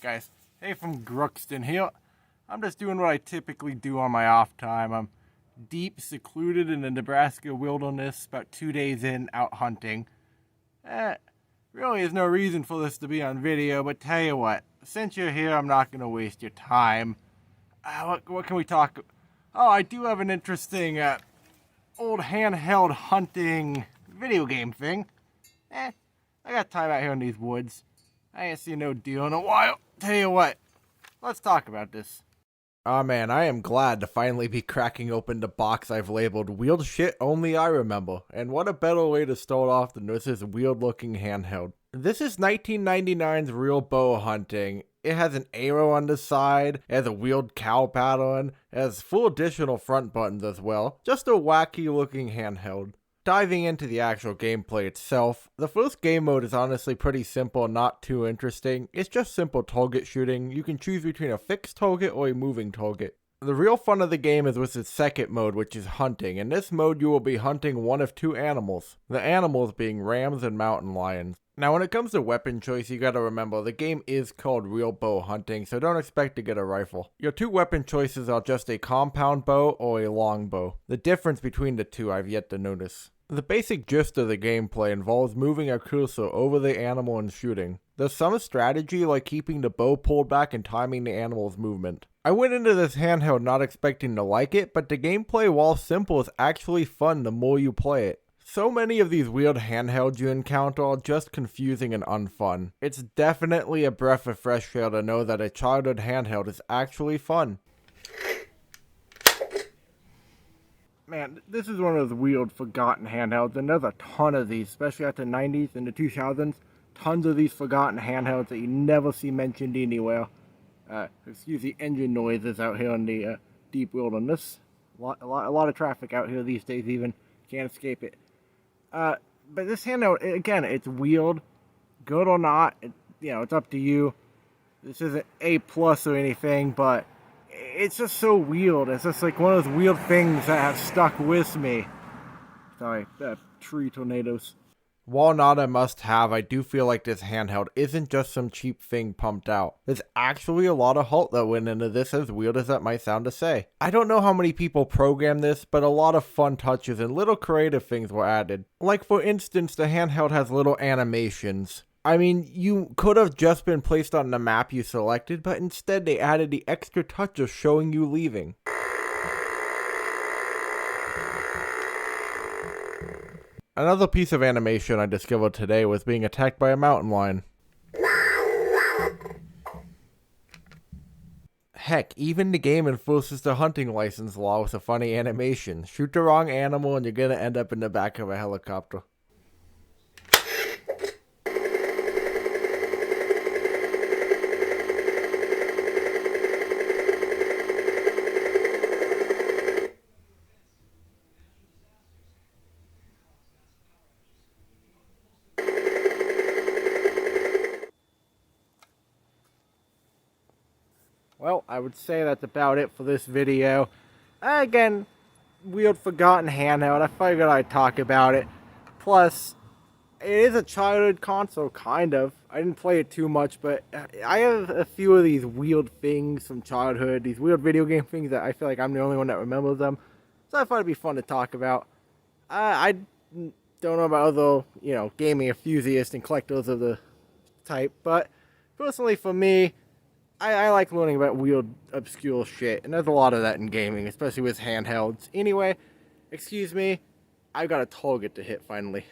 guys, Haytham Gruxton here. I'm just doing what I typically do on my off time. I'm deep secluded in the Nebraska wilderness, about 2 days in, out hunting. Really there's no reason for this to be on video, but tell you what, since you're here, I'm not going to waste your time. What can we talk about? Oh, I do have an interesting old handheld hunting video game thing. I got time out here in these woods. I ain't seen no deal in a while. Tell you what, let's talk about this. Aw man, I am glad to finally be cracking open the box I've labeled Weird Shit Only I Remember. And what a better way to start off than this is weird looking handheld. This is 1999's Real Bow Hunting. It has an arrow on the side, it has a weird cow pattern, it has full additional front buttons as well. Just a wacky looking handheld. Diving into the actual gameplay itself, the first game mode is honestly pretty simple and not too interesting. It's just simple target shooting. You can choose between a fixed target or a moving target. The real fun of the game is with its second mode, which is hunting. In this mode you will be hunting one of two animals, the animals being rams and mountain lions. Now when it comes to weapon choice, you gotta remember the game is called Real Bow Hunting, so don't expect to get a rifle. Your two weapon choices are just a compound bow or a long bow. The difference between the two I've yet to notice. The basic gist of the gameplay involves moving a cursor over the animal and shooting. There's some strategy like keeping the bow pulled back and timing the animal's movement. I went into this handheld not expecting to like it, but the gameplay, while simple, is actually fun the more you play it. So many of these weird handhelds you encounter are just confusing and unfun. It's definitely a breath of fresh air to know that a childhood handheld is actually fun. Man, this is one of those weird, forgotten handhelds, and there's a ton of these, especially at the 90s and the 2000s. Tons of these forgotten handhelds that you never see mentioned anywhere. Excuse the engine noises out here in the deep wilderness. A lot of traffic out here these days even. Can't escape it. But this handheld, again, it's weird. Good or not, it's up to you. This isn't A+ or anything, but it's just so weird. It's just like one of those weird things that have stuck with me. Sorry, tree tornadoes. While not a must-have, I do feel like this handheld isn't just some cheap thing pumped out. There's actually a lot of heart that went into this, as weird as that might sound to say. I don't know how many people programmed this, but a lot of fun touches and little creative things were added. Like for instance, the handheld has little animations. I mean, you could have just been placed on the map you selected, but instead they added the extra touch of showing you leaving. Another piece of animation I discovered today was being attacked by a mountain lion. Heck, even the game enforces the hunting license law with a funny animation. Shoot the wrong animal and you're gonna end up in the back of a helicopter. Well, I would say that's about it for this video. Again, weird forgotten handheld. I figured I'd talk about it. Plus, it is a childhood console, kind of. I didn't play it too much, but I have a few of these weird things from childhood. These weird video game things that I feel like I'm the only one that remembers them. So I thought it'd be fun to talk about. I don't know about other, gaming enthusiasts and collectors of the type, but personally for me, I like learning about weird, obscure shit, and there's a lot of that in gaming, especially with handhelds. Anyway, excuse me, I've got a target to hit finally.